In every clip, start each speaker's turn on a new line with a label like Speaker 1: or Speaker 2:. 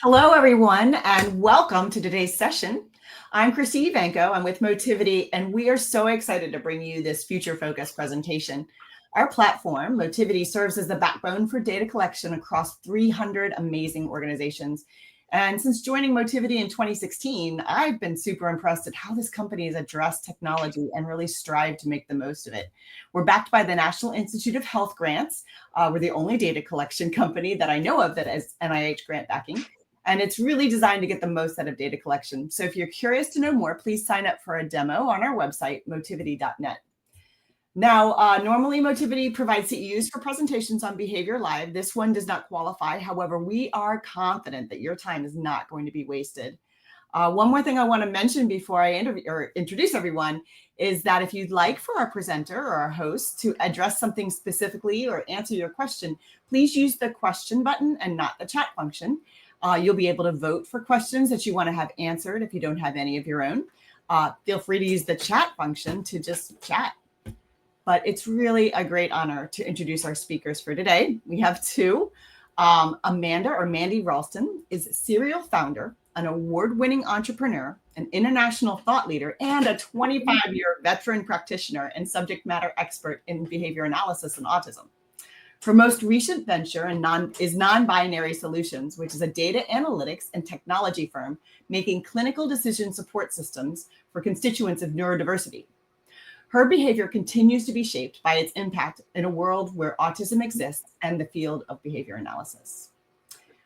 Speaker 1: Hello, everyone, and welcome to today's session. I'm Christine Ivanko. I'm with Motivity, and we are so excited to bring you this future-focused presentation. Our platform, Motivity, serves as the backbone for data collection across 300 amazing organizations. And since joining Motivity in 2016, I've been super impressed at how this company has addressed technology and really strived to make the most of it. We're backed by the National Institute of Health grants. We're the only data collection company that I know of that has NIH grant backing. And it's really designed to get the most out of data collection. So if you're curious to know more, please sign up for a demo on our website, motivity.net. Now, normally Motivity provides CEUs for presentations on Behavior Live. This one does not qualify. However, we are confident that your time is not going to be wasted. One more thing I want to mention before I introduce everyone is that if you'd like for our presenter or our host to address something specifically or answer your question, please use the question button and not the chat function. You'll be able to vote for questions that you want to have answered if you don't have any of your own. Feel free to use the chat function to just chat. But it's really a great honor to introduce our speakers for today. We have two. Mandy Ralston is serial founder, an award-winning entrepreneur, an international thought leader, and a 25-year veteran practitioner and subject matter expert in behavior analysis and autism. Her most recent venture is NonBinary Solutions, which is a data analytics and technology firm making clinical decision support systems for constituents of neurodiversity. Her behavior continues to be shaped by its impact in a world where autism exists and the field of behavior analysis.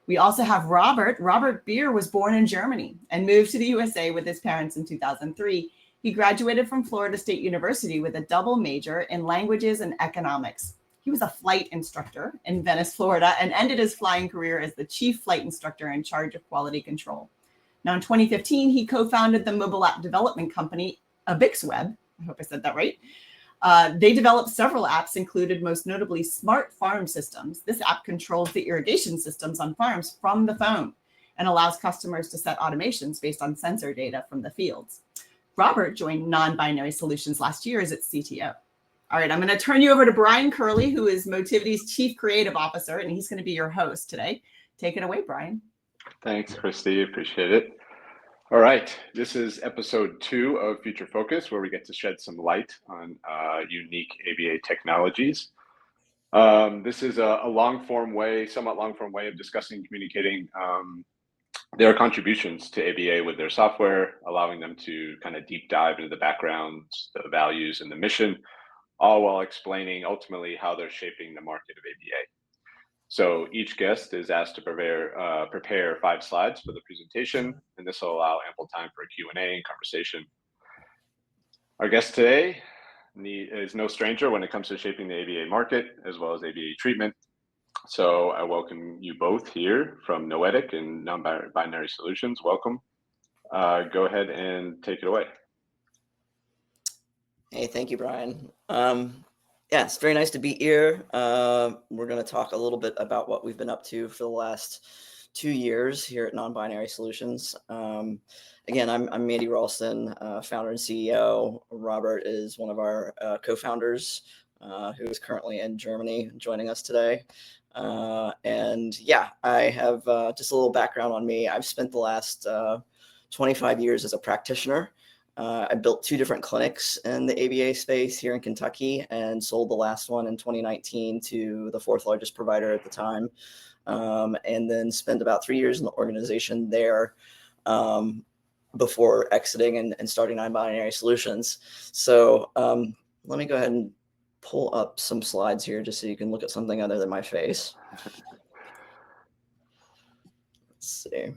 Speaker 1: We also have Robert. Robert Beer was born in Germany and moved to the USA with his parents in 2003. He graduated from Florida State University with a double major in languages and economics. He was a flight instructor in Venice, Florida, and ended his flying career as the chief flight instructor in charge of quality control. Now, in 2015, he co-founded the mobile app development company, AbixWeb. I hope I said that right. They developed several apps, included most notably Smart Farm Systems. This app controls the irrigation systems on farms from the phone and allows customers to set automations based on sensor data from the fields. Robert joined NonBinary Solutions last year as its CTO. All right, I'm going to turn you over to Brian Curley, who is Motivity's Chief Creative Officer, and he's going to be your host today. Take it away, Brian.
Speaker 2: Thanks, Christy. Appreciate it. All right, this is episode 2 of Future Focus, where we get to shed some light on unique ABA technologies. This is a somewhat long-form way of discussing and communicating their contributions to ABA with their software, allowing them to kind of deep dive into the backgrounds, the values, and the mission, all while explaining ultimately how they're shaping the market of ABA. So each guest is asked to prepare 5 slides for the presentation, and this will allow ample time for a Q&A and conversation. Our guest today is no stranger when it comes to shaping the ABA market, as well as ABA treatment. So I welcome you both here from Knowetic and NonBinary Solutions. Welcome. Go ahead and take it away.
Speaker 3: Hey, thank you, Brian. Yeah, it's very nice to be here. We're going to talk a little bit about what we've been up to for the last 2 years here at NonBinary Solutions. Again, I'm Mandy Ralston, founder and CEO. Robert is one of our co-founders who is currently in Germany joining us today. And yeah, I have just a little background on me. I've spent the last 25 years as a practitioner. I built 2 different clinics in the ABA space here in Kentucky and sold the last one in 2019 to the 4th largest provider at the time. And then spent about 3 years in the organization there before exiting and starting NonBinary Solutions. So let me go ahead and pull up some slides here just so you can look at something other than my face. Let's see.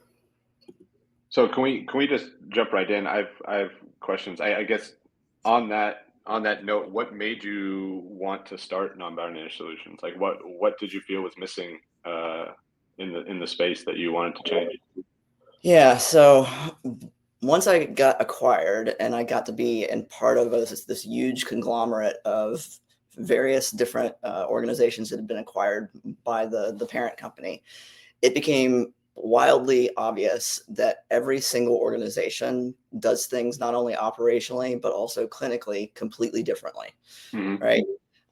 Speaker 2: So can we just jump right in? I have questions. I guess on that note, what made you want to start NonBinary Solutions? Like what did you feel was missing in the space that you wanted to change?
Speaker 3: Yeah, so once I got acquired and I got to be in part of this huge conglomerate of various different organizations that had been acquired by the parent company, it became wildly obvious that every single organization does things not only operationally, but also clinically completely differently, right?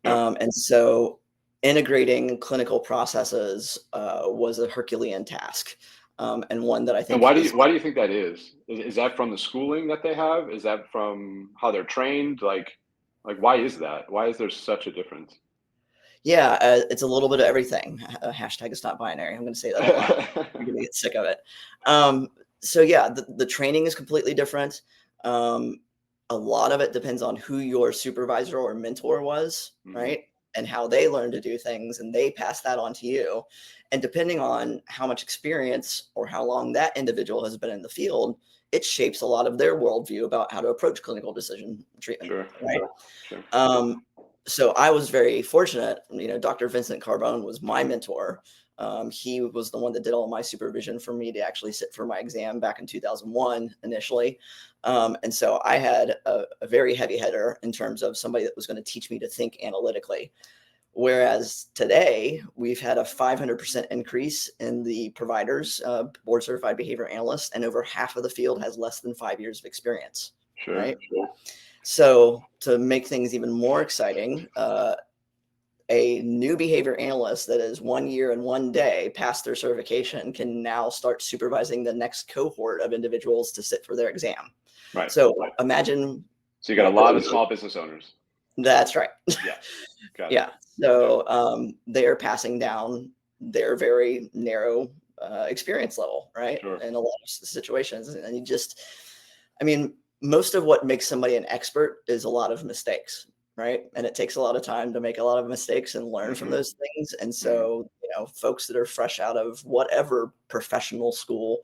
Speaker 3: Yeah. And so integrating clinical processes was a Herculean task. and one that I think.
Speaker 2: And why do you think that is? Is that from the schooling that they have? Is that from how they're trained? Like why is that? Why is there such a difference?
Speaker 3: Yeah, it's a little bit of everything. Hashtag it's not binary. I'm going to say that a lot. You're going to get sick of it. So yeah, the training is completely different. A lot of it depends on who your supervisor or mentor was, right? And how they learned to do things, and they pass that on to you. And depending on how much experience or how long that individual has been in the field, it shapes a lot of their worldview about how to approach clinical decision treatment.
Speaker 2: Sure,
Speaker 3: right?
Speaker 2: sure.
Speaker 3: So I was very fortunate. Dr. Vincent Carbone was my mentor. He was the one that did all my supervision for me to actually sit for my exam back in 2001 initially. And so I had a very heavy hitter in terms of somebody that was going to teach me to think analytically. Whereas today we've had a 500% increase in the providers, board certified behavior analysts, and over half of the field has less than 5 years of experience.
Speaker 2: Sure.
Speaker 3: Right. So to make things even more exciting, a new behavior analyst that is 1 year and 1 day past their certification can now start supervising the next cohort of individuals to sit for their exam.
Speaker 2: Right.
Speaker 3: So imagine.
Speaker 2: So you got a lot of small business owners.
Speaker 3: That's right.
Speaker 2: Yeah. Got
Speaker 3: Yeah. So they're passing down their very narrow experience level, right?
Speaker 2: Sure.
Speaker 3: In a lot of situations. And most of what makes somebody an expert is a lot of mistakes, right? And it takes a lot of time to make a lot of mistakes and learn from those things. And so, folks that are fresh out of whatever professional school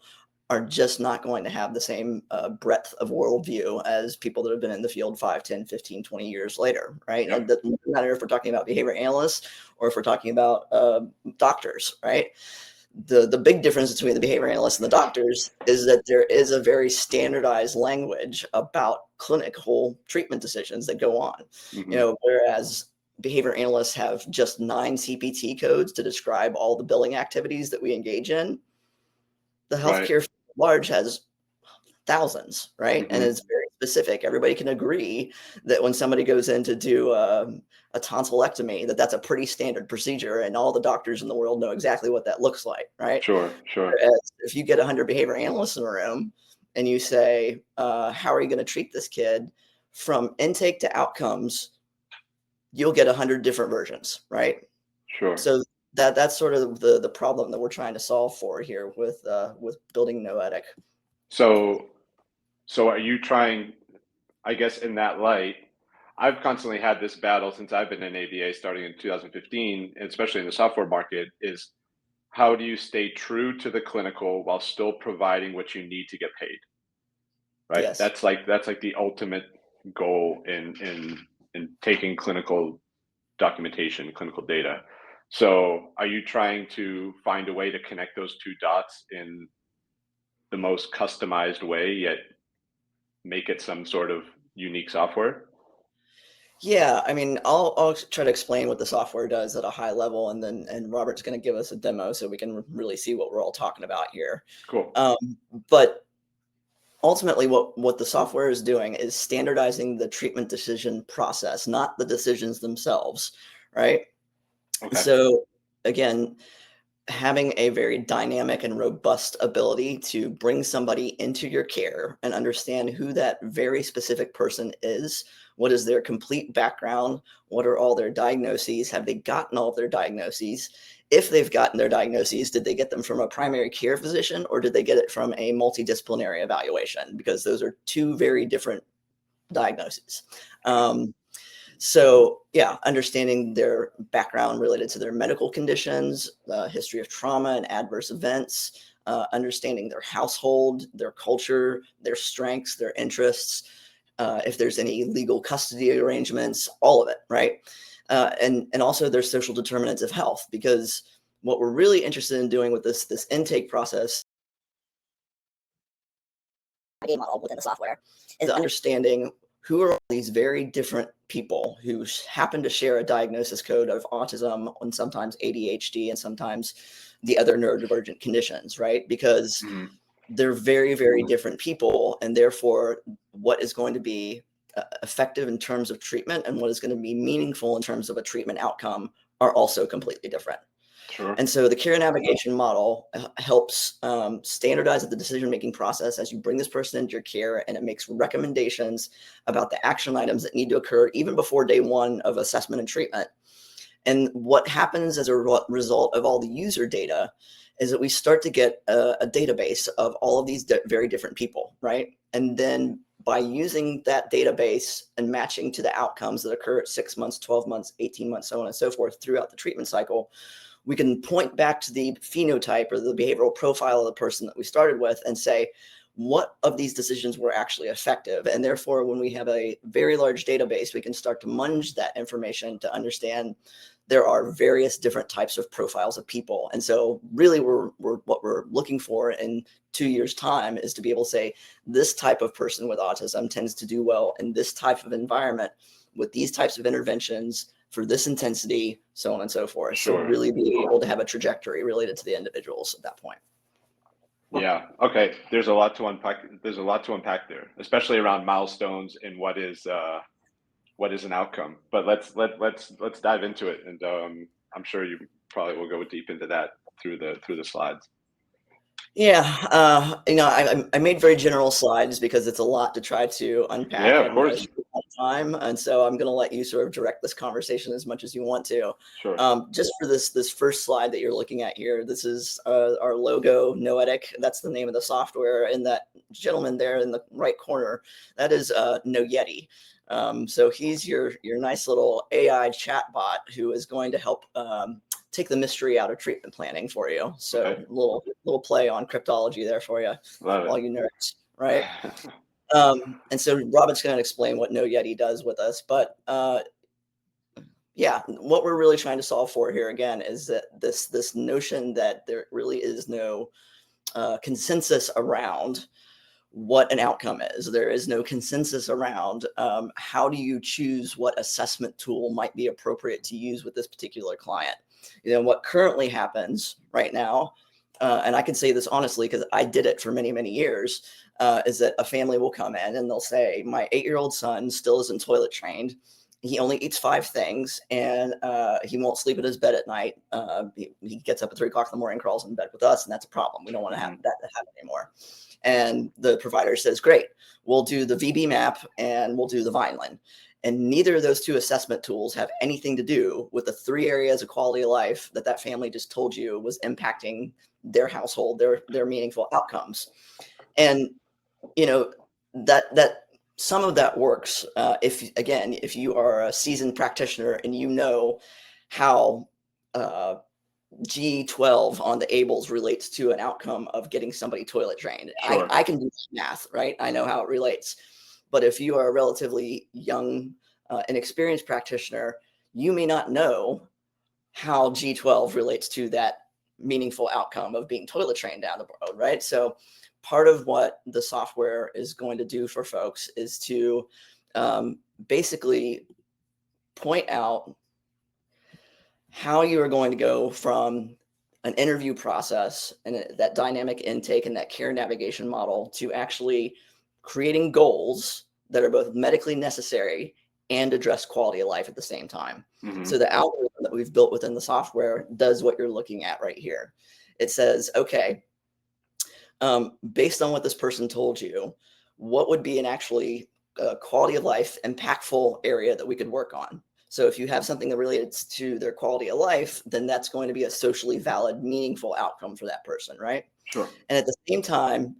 Speaker 3: are just not going to have the same breadth of worldview as people that have been in the field 5, 10, 15, 20 years later, right?
Speaker 2: Yep.
Speaker 3: And it doesn't matter if we're talking about behavior analysts or if we're talking about doctors, right? The big difference between the behavior analysts and the doctors is that there is a very standardized language about clinical treatment decisions that go on. Whereas behavior analysts have just 9 CPT codes to describe all the billing activities that we engage in. The healthcare field at large has thousands, right? And it's very specific. Everybody can agree that when somebody goes in to do a tonsillectomy, that's a pretty standard procedure, and all the doctors in the world know exactly what that looks like, right?
Speaker 2: Sure.
Speaker 3: Whereas if you get 100 behavior analysts in a room and you say, how are you going to treat this kid from intake to outcomes, you'll get 100 different versions, right?
Speaker 2: Sure.
Speaker 3: So that's sort of the problem that we're trying to solve for here with building Knowetic.
Speaker 2: So are you trying, I guess in that light, I've constantly had this battle since I've been in ABA starting in 2015, and especially in the software market, is how do you stay true to the clinical while still providing what you need to get paid? Right.
Speaker 3: Yes.
Speaker 2: That's like the ultimate goal in taking clinical documentation, clinical data. So are you trying to find a way to connect those two dots in the most customized way, yet make it some sort of unique software?
Speaker 3: Yeah, I'll try to explain what the software does at a high level, and Robert's going to give us a demo so we can really see what we're all talking about here.
Speaker 2: Cool.
Speaker 3: But ultimately, what the software is doing is standardizing the treatment decision process, not the decisions themselves, right?
Speaker 2: Okay.
Speaker 3: So again, having a very dynamic and robust ability to bring somebody into your care and understand who that very specific person is. What is their complete background? What are all their diagnoses? Have they gotten all of their diagnoses? If they've gotten their diagnoses, did they get them from a primary care physician or did they get it from a multidisciplinary evaluation? Because those are two very different diagnoses. So yeah, understanding their background related to their medical conditions, history of trauma and adverse events, understanding their household, their culture, their strengths, their interests, if there's any legal custody arrangements, all of it, right? And also their social determinants of health, because what we're really interested in doing with this intake process model within the software is understanding who are these very different people who happen to share a diagnosis code of autism and sometimes ADHD and sometimes the other neurodivergent conditions, right? Because they're very, very different people, and therefore what is going to be effective in terms of treatment and what is going to be meaningful in terms of a treatment outcome are also completely different.
Speaker 2: Sure.
Speaker 3: And so the care navigation model helps standardize the decision-making process as you bring this person into your care, and it makes recommendations about the action items that need to occur even before day one of assessment and treatment. And what happens as a result of all the user data is that we start to get a database of all of these very different people, right? And then by using that database and matching to the outcomes that occur at 6 months, 12 months, 18 months, so on and so forth throughout the treatment cycle, we can point back to the phenotype or the behavioral profile of the person that we started with and say, what of these decisions were actually effective? And therefore, when we have a very large database, we can start to munge that information to understand there are various different types of profiles of people. And so really what we're looking for in 2 years' time is to be able to say, this type of person with autism tends to do well in this type of environment with these types of interventions for this intensity, so on and so forth.
Speaker 2: Sure.
Speaker 3: So really being able to have a trajectory related to the individuals at that point.
Speaker 2: Yeah. Okay. There's a lot to unpack. There's a lot to unpack there, especially around milestones and what is an outcome. But let's dive into it, and I'm sure you probably will go deep into that through the slides.
Speaker 3: Yeah, I made very general slides because it's a lot to try to unpack.
Speaker 2: Yeah, of course.
Speaker 3: Time, and so I'm going to let you sort of direct this conversation as much as you want to.
Speaker 2: Sure.
Speaker 3: Just for this first slide that you're looking at here, this is our logo, Knowetic. That's the name of the software, and that gentleman there in the right corner, that is Knowetic. So he's your nice little AI chatbot who is going to help take the mystery out of treatment planning for you. So
Speaker 2: Okay.
Speaker 3: little play on cryptology there for you,
Speaker 2: Love
Speaker 3: all
Speaker 2: it.
Speaker 3: you nerds, right? And so Robin's going to explain what Knowetic does with us, but yeah, what we're really trying to solve for here again is that this notion that there really is no consensus around what an outcome is. There is no consensus around how do you choose what assessment tool might be appropriate to use with this particular client. What currently happens right now, and I can say this honestly because I did it for many, many years, is that a family will come in and they'll say, my 8-year-old son still isn't toilet trained. He only eats 5 things, and he won't sleep in his bed at night. He gets up at 3 o'clock in the morning, crawls in bed with us, and that's a problem. We don't want to have that happen anymore. And the provider says, great, we'll do the VB map and we'll do the Vineland. And neither of those 2 assessment tools have anything to do with the 3 areas of quality of life that family just told you was impacting their household, their meaningful outcomes. And, that some of that works if you are a seasoned practitioner and you know how G12 on the ABLES relates to an outcome of getting somebody toilet trained.
Speaker 2: Sure.
Speaker 3: I can do math, right? I know how it relates. But if you are a relatively young, inexperienced practitioner, you may not know how G12 relates to that meaningful outcome of being toilet trained down the road, right? So part of what the software is going to do for folks is to basically point out how you are going to go from an interview process and that dynamic intake and that care navigation model to actually creating goals that are both medically necessary and address quality of life at the same time.
Speaker 2: Mm-hmm.
Speaker 3: So the algorithm that we've built within the software does what you're looking at right here. It says, okay, based on what this person told you, what would be an actually quality of life impactful area that we could work on? So if you have something that relates to their quality of life, then that's going to be a socially valid, meaningful outcome for that person, right?
Speaker 2: Sure.
Speaker 3: And at the same time,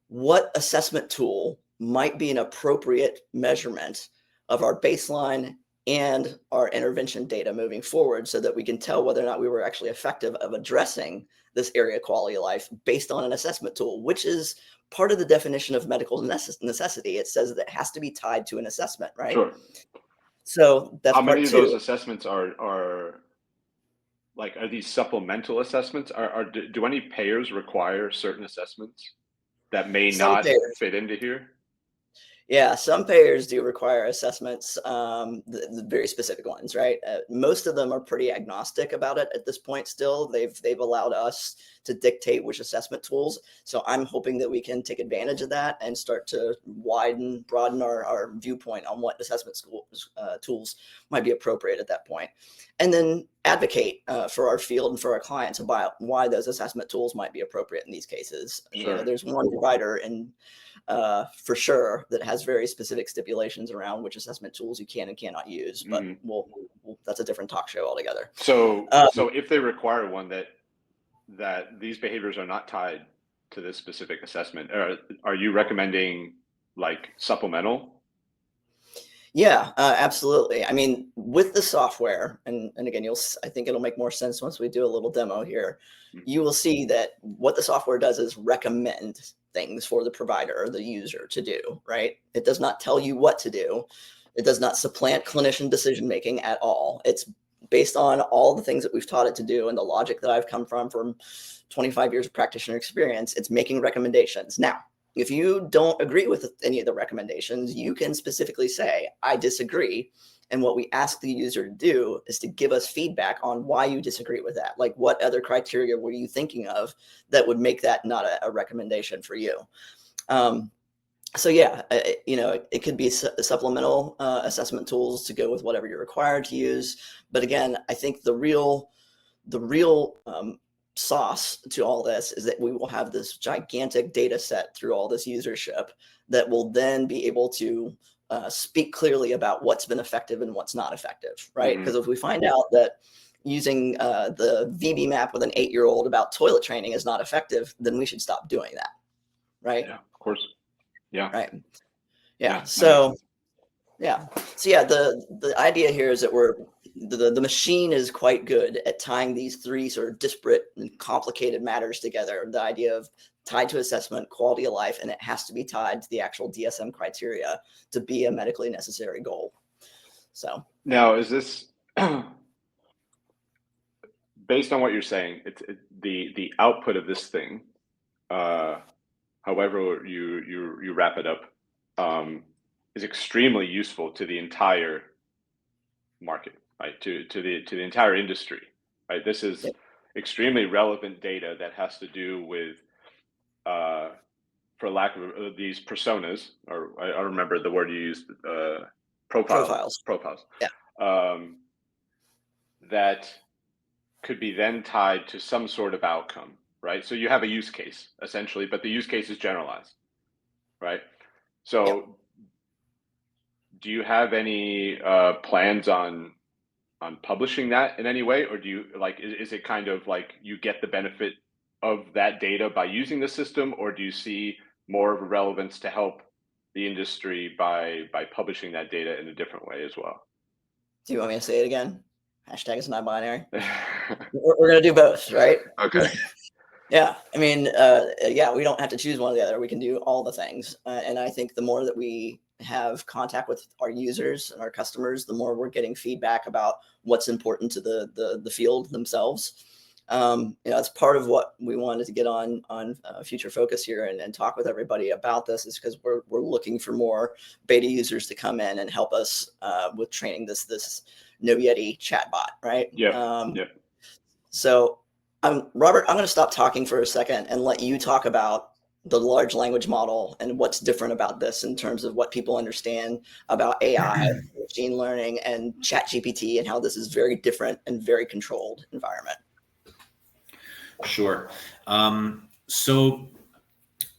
Speaker 3: what assessment tool might be an appropriate measurement of our baseline and our intervention data moving forward so that we can tell whether or not we were actually effective of addressing this area of quality of life based on an assessment tool, which is part of the definition of medical necessity. It says that it has to be tied to an assessment, right?
Speaker 2: Sure.
Speaker 3: So that's
Speaker 2: how many
Speaker 3: part
Speaker 2: of
Speaker 3: 2.
Speaker 2: those assessments are these supplemental assessments? Do any payers require certain assessments that may
Speaker 3: Some
Speaker 2: not
Speaker 3: payers.
Speaker 2: fit into here?
Speaker 3: Yeah, some payers do require assessments, the very specific ones, right? Most of them are pretty agnostic about it at this point. Still, they've allowed us to dictate which assessment tools. So I'm hoping that we can take advantage of that and start to broaden our viewpoint on what assessment tools might be appropriate at that point, and then advocate for our field and for our clients about why those assessment tools might be appropriate in these cases.
Speaker 2: Sure.
Speaker 3: There's one provider for sure that has very specific stipulations around which assessment tools you can and cannot use, but that's a different talk show altogether.
Speaker 2: So if they require one that these behaviors are not tied to this specific assessment, are you recommending like supplemental?
Speaker 3: Yeah, absolutely. I mean, with the software, and again, I think it'll make more sense once we do a little demo here. You will see that what the software does is recommend things for the provider or the user to do, right? It does not tell you what to do. It does not supplant clinician decision-making at all. It's based on all the things that we've taught it to do and the logic that I've come from 25 years of practitioner experience. It's making recommendations. Now, if you don't agree with any of the recommendations, you can specifically say, I disagree. And what we ask the user to do is to give us feedback on why you disagree with that. Like, what other criteria were you thinking of that would make that not a recommendation for you? So yeah, it could be supplemental assessment tools to go with whatever you're required to use. But again, I think the real sauce to all this is that we will have this gigantic data set through all this usership that will then be able to speak clearly about what's been effective and what's not effective, right? Because if we find out that using the VB map with an 8-year-old about toilet training is not effective, then we should stop doing that, right?
Speaker 2: Yeah, of course. Yeah.
Speaker 3: Right. Yeah. So the idea here is that the machine is quite good at tying these three sort of disparate and complicated matters together. The idea of tied to assessment, quality of life, and it has to be tied to the actual DSM criteria to be a medically necessary goal. So
Speaker 2: now, is this based on what you're saying? The output of this thing, however you wrap it up, is extremely useful to the entire market, right? To the entire industry, right? This is extremely relevant data that has to do with, for lack of these personas, or I don't remember the word you used, profiles. Yeah. That could be then tied to some sort of outcome, right? So you have a use case essentially, but the use case is generalized, right? So do you have any plans on publishing that in any way, or do you is it kind of like you get the benefit of that data by using the system, or do you see more of a relevance to help the industry by publishing that data in a different way as well?
Speaker 3: Do you want me to say it again? Hashtag is not binary. We're going to do both, right?
Speaker 2: Okay.
Speaker 3: Yeah. I mean, we don't have to choose one or the other. We can do all the things. And I think the more that we have contact with our users and our customers, the more we're getting feedback about what's important to the field themselves. It's part of what we wanted to get on Future Focus here and talk with everybody about this, is because we're looking for more beta users to come in and help us with training this Knowetic chatbot, right? So Robert, I'm going to stop talking for a second and let you talk about the large language model and what's different about this in terms of what people understand about AI, machine learning, and ChatGPT, and how this is very different and very controlled environment.
Speaker 4: Sure. So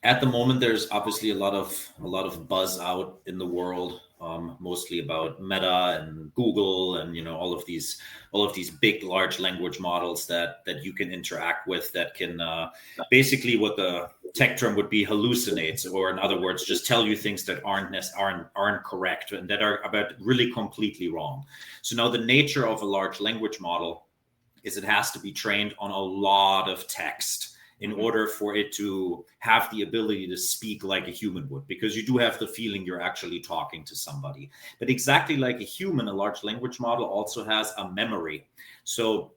Speaker 4: at the moment, there's obviously a lot of buzz out in the world, mostly about Meta and Google and all of these big large language models that you can interact with, that can basically, what the tech term would be, hallucinates, or in other words, just tell you things that aren't correct and that are about really completely wrong. So now the nature of a large language model is it has to be trained on a lot of text in order for it to have the ability to speak like a human would, because you do have the feeling you're actually talking to somebody. But exactly like a human, a large language model also has a memory. So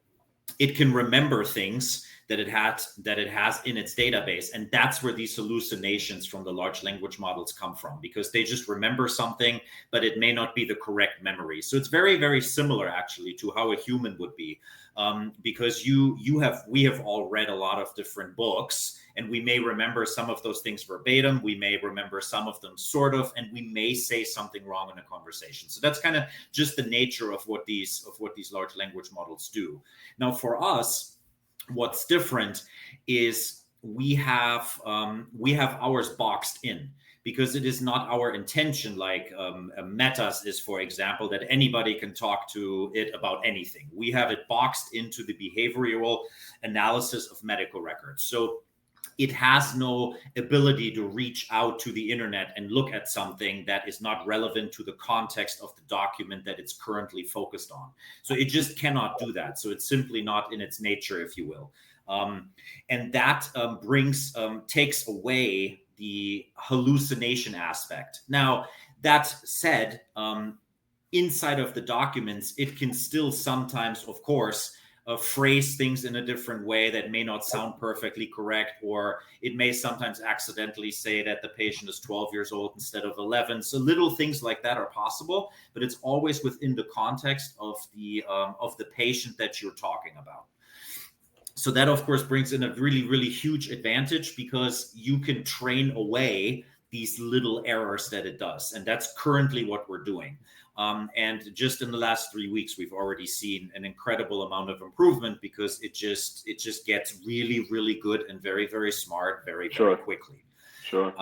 Speaker 4: it can remember things that it has in its database, and that's where these hallucinations from the large language models come from, because they just remember something, but it may not be the correct memory. So it's very, very similar actually to how a human would be, because we have all read a lot of different books, and we may remember some of those things verbatim, we may remember some of them sort of, and we may say something wrong in a conversation. So that's kind of just the nature of what these large language models do. Now for us, what's different is we have ours boxed in, because it is not our intention, like Meta's is, for example, that anybody can talk to it about anything. We have it boxed into the behavioral analysis of medical records. So it has no ability to reach out to the internet and look at something that is not relevant to the context of the document that it's currently focused on. So it just cannot do that. So it's simply not in its nature, if you will. And that takes away the hallucination aspect. Now, that said, inside of the documents, it can still sometimes, of course, phrase things in a different way that may not sound perfectly correct, or it may sometimes accidentally say that the patient is 12 years old instead of 11. So little things like that are possible, but it's always within the context of the patient that you're talking about. So that, of course, brings in a really, really huge advantage, because you can train away these little errors that it does. And that's currently what we're doing. And just in the last 3 weeks, we've already seen an incredible amount of improvement, because it just gets really, really good and very, very smart very, very quickly.
Speaker 2: Sure.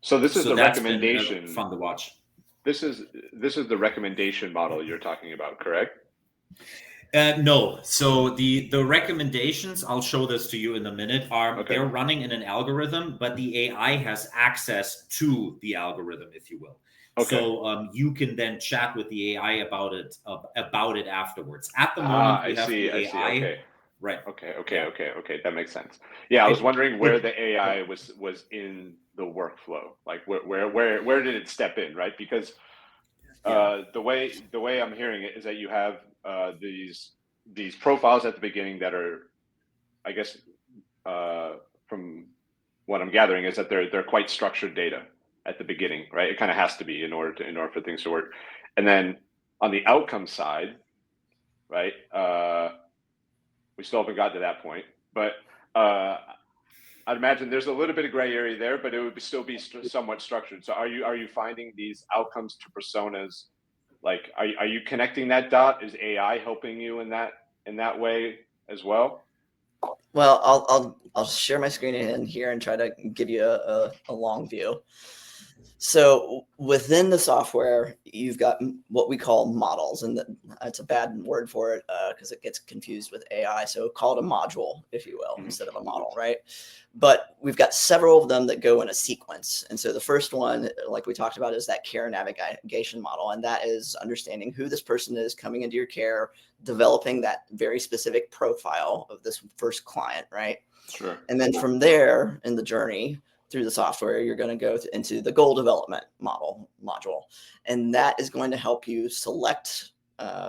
Speaker 2: So this is the recommendation.
Speaker 4: Fun to watch.
Speaker 2: This is the recommendation model you're talking about, correct?
Speaker 4: No. So the recommendations, I'll show this to you in a minute, they're running in an algorithm, but the AI has access to the algorithm, if you will. Okay. So you can then chat with the AI about it afterwards. At the moment, we have the AI.
Speaker 2: Okay.
Speaker 4: Right.
Speaker 2: Okay. That makes sense. Yeah, I was wondering where the AI was in the workflow. Like where did it step in, right? Because the way I'm hearing it is that you have these profiles at the beginning that are, I guess, from what I'm gathering, is that they're quite structured data at the beginning, right? It kind of has to be in order for things to work. And then on the outcome side, right? We still haven't gotten to that point, but I'd imagine there's a little bit of gray area there, but it would still be somewhat structured. So are you finding these outcomes to personas? Like, are you connecting that dot? Is AI helping you in that way as well?
Speaker 3: Well, I'll share my screen in here and try to give you a long view. So within the software, you've got what we call models, and that's a bad word for it because it gets confused with AI. So call it a module, if you will, instead of a model, right? But we've got several of them that go in a sequence. And so the first one, like we talked about, is that care navigation model. And that is understanding who this person is coming into your care, developing that very specific profile of this first client, right?
Speaker 2: Sure.
Speaker 3: And then from there in the journey, through the software, you're going to go into the goal development module. And that is going to help you select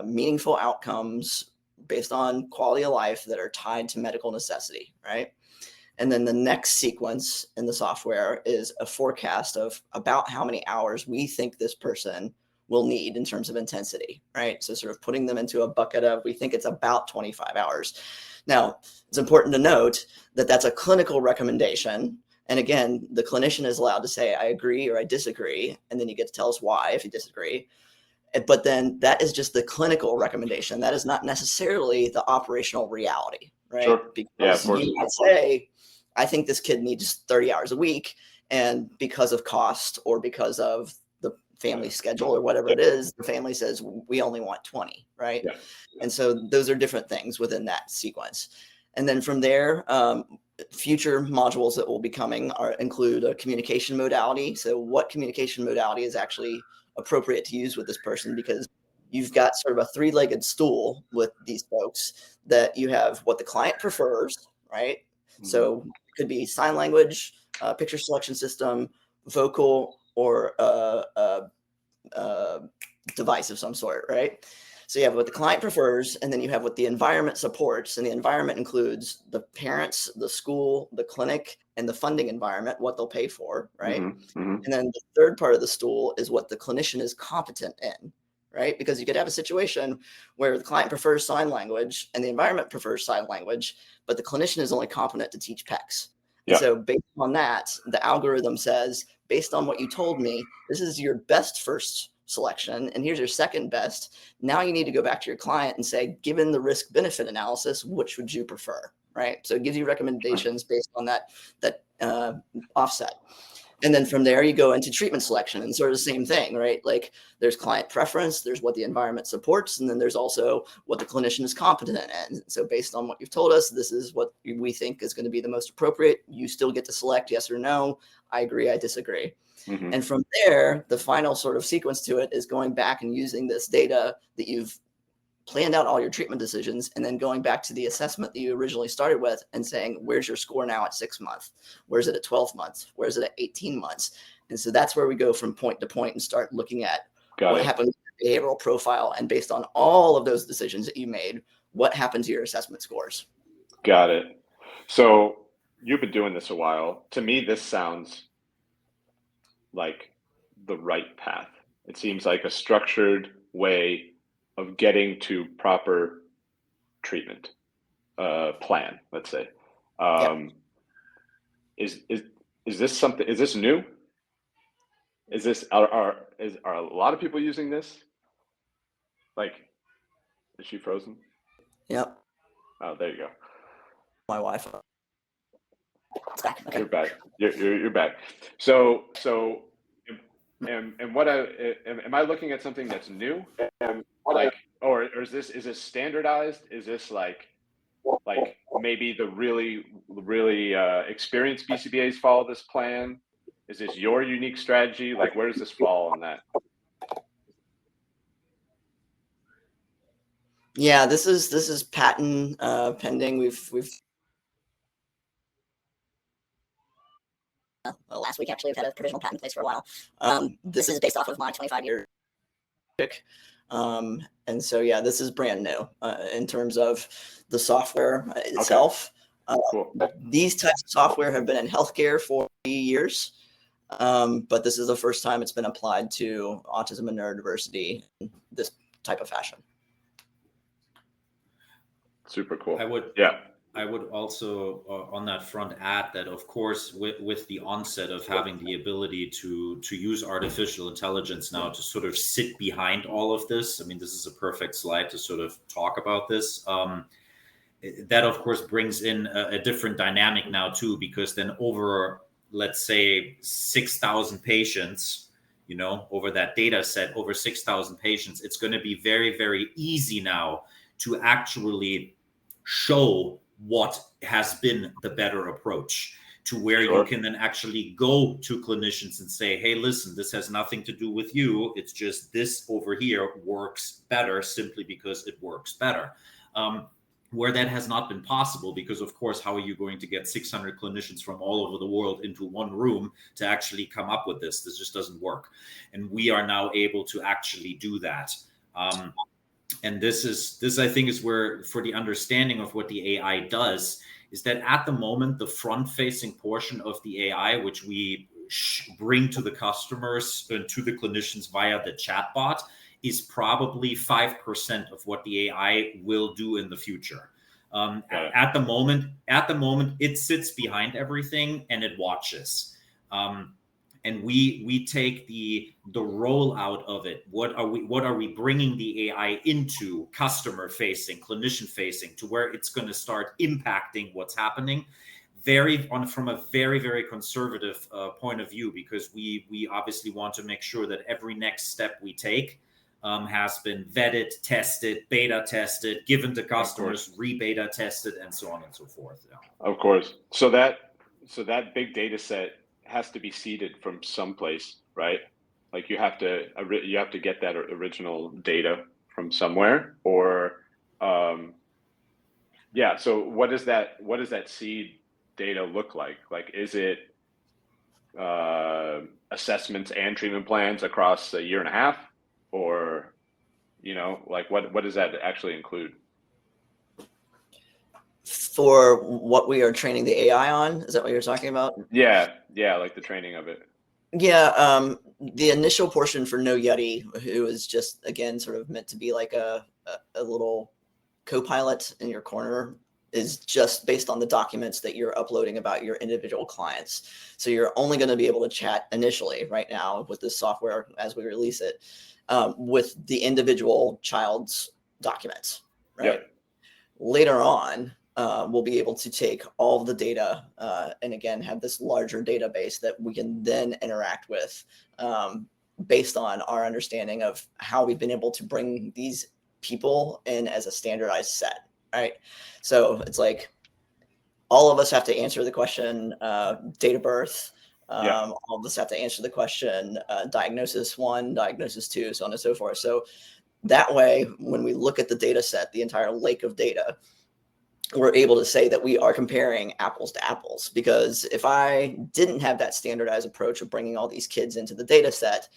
Speaker 3: meaningful outcomes based on quality of life that are tied to medical necessity, right? And then the next sequence in the software is a forecast of about how many hours we think this person will need in terms of intensity, right? So sort of putting them into a bucket of, we think it's about 25 hours. Now, it's important to note that that's a clinical recommendation. And again, the clinician is allowed to say, I agree or I disagree. And then you get to tell us why if you disagree. But then that is just the clinical recommendation. That is not necessarily the operational reality, right?
Speaker 2: Sure.
Speaker 3: Because you might say, I think this kid needs 30 hours a week. And because of cost or because of the family schedule or whatever it is, the family says, we only want 20, right?
Speaker 2: Yeah.
Speaker 3: And so those are different things within that sequence. And then from there, future modules that will be coming include a communication modality. So what communication modality is actually appropriate to use with this person, because you've got sort of a three-legged stool with these folks, that you have what the client prefers, right? Mm-hmm. So it could be sign language, picture selection system, vocal, or device of some sort, right? So you have what the client prefers, and then you have what the environment supports. And the environment includes the parents, the school, the clinic, and the funding environment, what they'll pay for, right? And then the third part of the stool is what the clinician is competent in, right? Because you could have a situation where the client prefers sign language and the environment prefers sign language, but the clinician is only competent to teach PECs. And so based on that, the algorithm says, based on what you told me, this is your best first selection, and here's your second best. Now you need to go back to your client and say, given the risk benefit analysis, which would you prefer, right? So it gives you recommendations based on that offset. And then from there, you go into treatment selection and sort of the same thing, right? Like there's client preference, there's what the environment supports, and then there's also what the clinician is competent in. So based on what you've told us, this is what we think is going to be the most appropriate. You still get to select yes or no. I agree, I disagree. And from there, the final sort of sequence to it is going back and using this data that you've planned out all your treatment decisions, and then going back to the assessment that you originally started with and saying, where's your score now at 6 months? Where's it at 12 months? Where's it at 18 months? And so that's where we go from point to point and start looking at what happened with your behavioral profile. And based on all of those decisions that you made, what happened to your assessment scores?
Speaker 2: Got it. So you've been doing this a while. To me, this sounds like the right path. It seems like a structured way of getting to proper treatment plan, let's say. Is this something? Is this new? Is this are a lot of people using this? Like, is she frozen?
Speaker 3: Yep.
Speaker 2: Oh, there you go.
Speaker 3: My Wi-Fi. It's back. Okay.
Speaker 2: You're back. You're back. So and what am I looking at something that's new? Like, or is this standardized? Is this like maybe the really experienced BCBAs follow this plan? Is this your unique strategy? Like, where does this fall on that?
Speaker 3: Yeah, this is patent pending. We've last week actually we've had a provisional patent in place for a while. This is based off of my 25-year and so yeah, this is brand new in terms of the software itself.
Speaker 2: Cool.
Speaker 3: These types of software have been in healthcare for years, but this is the first time it's been applied to autism and neurodiversity in this type of fashion.
Speaker 2: Super cool.
Speaker 4: I would also on that front add that, of course, with the onset of having the ability to use artificial intelligence now to sort of sit behind all of this. I mean, this is a perfect slide to sort of talk about this. That, of course, brings in a different dynamic now, too, because then over, let's say, 6,000 patients, over that data set, over 6,000 patients, it's going to be very, very easy now to actually show what has been the better approach, to where you can then actually go to clinicians and say, hey, listen, this has nothing to do with you. It's just this over here works better simply because it works better. Where that has not been possible, because of course, how are you going to get 600 clinicians from all over the world into one room to actually come up with this? This just doesn't work. And we are now able to actually do that. And this I think is where, for the understanding of what the AI does, is that at the moment, the front-facing portion of the AI, which we bring to the customers and to the clinicians via the chatbot, is probably 5% of what the AI will do in the future. At the moment, it sits behind everything and it watches. And we take the rollout of it. What are we bringing the AI into, customer facing, clinician facing, to where it's going to start impacting what's happening, from a very, very conservative point of view, because we obviously want to make sure that every next step we take has been vetted, tested, beta tested, given to customers, re-beta tested, and so on and so forth. Yeah.
Speaker 2: Of course. So that big data set has to be seeded from someplace, right? Like you have to get that original data from somewhere, or so what does that seed data look like? Like, is it assessments and treatment plans across a year and a half, or Like what does that actually include?
Speaker 3: For what we are training the AI on, is that what you're talking about?
Speaker 2: Yeah, like the training of it.
Speaker 3: Yeah, the initial portion for Knowetic, who is just, again, sort of meant to be like a little co-pilot in your corner, is just based on the documents that you're uploading about your individual clients. So you're only going to be able to chat initially right now with this software as we release it with the individual child's documents, right?
Speaker 2: Yep.
Speaker 3: Later on, we'll be able to take all of the data and again have this larger database that we can then interact with based on our understanding of how we've been able to bring these people in as a standardized set, right? So it's like all of us have to answer the question date of birth. All of us have to answer the question diagnosis 1, diagnosis 2, so on and so forth. So that way, when we look at the data set, the entire lake of data, we're able to say that we are comparing apples to apples. Because if I didn't have that standardized approach of bringing all these kids into the data set,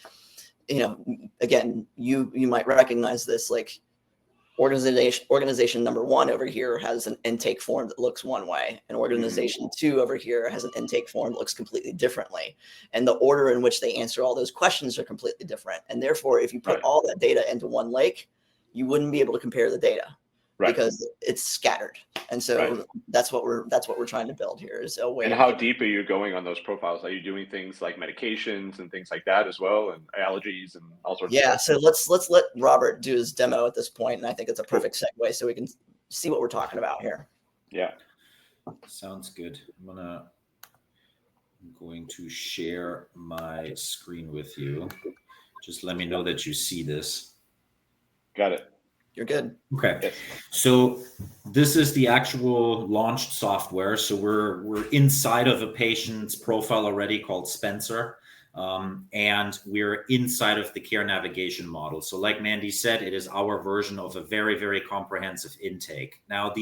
Speaker 3: again, you might recognize this, like organization number 1 over here has an intake form that looks one way, and organization 2 over here has an intake form that looks completely differently. And the order in which they answer all those questions are completely different. And therefore, if you put all that data into one lake, you wouldn't be able to compare the data because it's scattered. And so that's what we're trying to build here is a way.
Speaker 2: And how deep are you going on those profiles? Are you doing things like medications and things like that as well, and allergies and all sorts of stuff?
Speaker 3: So let's let Robert do his demo at this point, and I think it's a perfect segue so we can see what we're talking about here.
Speaker 2: Yeah.
Speaker 4: Sounds good. I'm going to share my screen with you. Just let me know that you see this.
Speaker 2: Got it.
Speaker 3: You're good.
Speaker 4: Okay.
Speaker 2: Yes.
Speaker 4: So this is the actual launched software. So we're inside of a patient's profile already called Spencer. And we're inside of the care navigation model. So like Mandy said, it is our version of a very, very comprehensive intake. Now,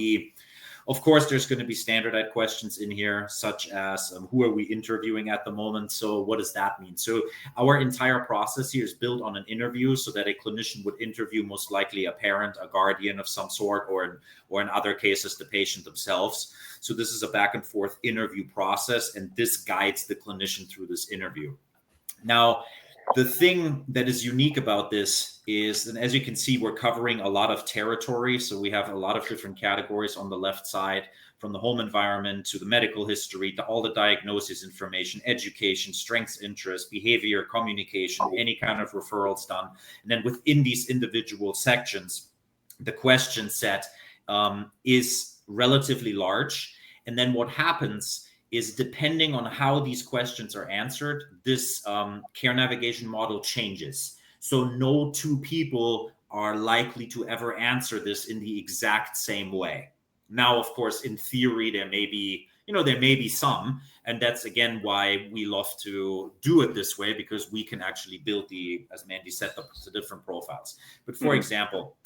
Speaker 4: of course, there's going to be standardized questions in here, such as who are we interviewing at the moment? So what does that mean? So our entire process here is built on an interview so that a clinician would interview most likely a parent, a guardian of some sort, or in other cases, the patient themselves. So this is a back and forth interview process, and this guides the clinician through this interview. Now, the thing that is unique about this is, and as you can see, we're covering a lot of territory. So we have a lot of different categories on the left side, from the home environment to the medical history, to all the diagnosis information, education, strengths, interests, behavior, communication, any kind of referrals done. And then within these individual sections, the question set is relatively large. And then what happens is, depending on how these questions are answered, this care navigation model changes. So no two people are likely to ever answer this in the exact same way. Now, of course, in theory, there may be some, and that's again why we love to do it this way, because we can actually build as Mandy said, the different profiles. But for example,